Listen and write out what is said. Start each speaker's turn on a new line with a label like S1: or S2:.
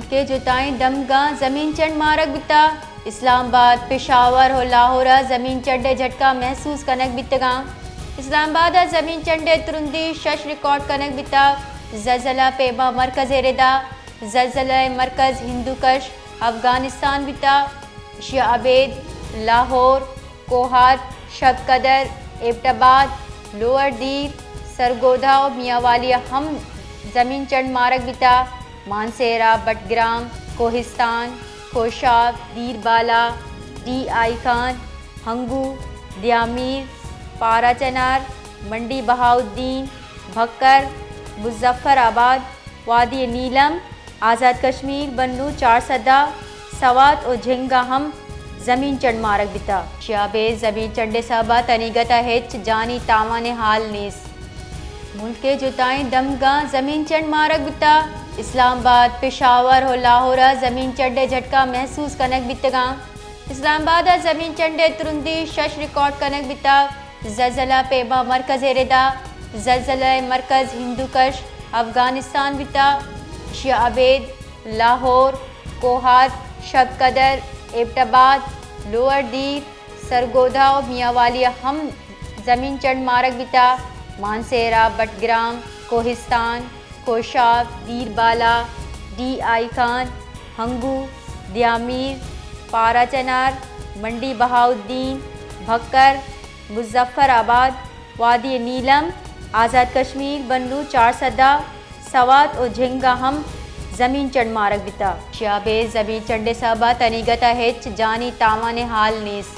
S1: मुल्क जुताई दमगा जमीन चंड मारक बिता। इस्लामाबाद पेशावर और लाहौर जमीन चंडे झटका महसूस कनक बितगा। इस्लामाबाद जमीन चंडे तुरंदी 6 रिकॉर्ड कनक बिता। जलजला पेबा मरकज एरेदा। जलजला मरकज हिंदूकश अफगानिस्तान बिता। शिया अबेद, लाहौर, कोहात, शब कदर, एबटाबाद, लोअर दीर, सरगोधा और मियावाली हम जमीन चंड मारक बिता। मानसेरा, बटग्राम, कोहिस्तान, कोशाब, दीरबाला, डी आई खान, हंगू, दियामीर, पारा चनार, मंडी बहाउद्दीन, भक्कर, मुजफ्फराबाद, वादी नीलम, आज़ाद कश्मीर, बन्नू, चारसदा, सवात और झिंगा हम जमीन चंड मारक बिता। शाबे जमीन चंडे सबा तनीगता हेच जानी तावाने हाल नीस। मुल्क जुताई दमगा जमीन चंड मारक बिता। इस्लामाबाद पेशावर और लाहौर जमीन चंडे झटका महसूस कनक बितगा। इस्लामाबाद जमीन चंडे तुरंदी 6 रिकॉर्ड कनक बिता। जलजला पेबा मरकज एरेदा। जलजला मरकज हिंदूकश अफगानिस्तान बिता। शिया अबेद, लाहौर, कोहात, शब कदर, एबटाबाद, लोअर दीर, सरगोधा और मियावाली हम जमीन चंड मारक बिता। मानसेरा, बटग्राम, कोहिस्तान, कोशाब, दीरबाला, डी आई खान, हंगू, दियामीर, पारा चनार, मंडी बहाउद्दीन, भक्कर, मुजफ्फराबाद, वादी नीलम, आज़ाद कश्मीर, बन्नू, चारसदा, सवात और झिंगा हम जमीन चंड मारक बिता। शाबे जमीन चंडे सबा तनीगता हेच जानी तावाने हाल नीस।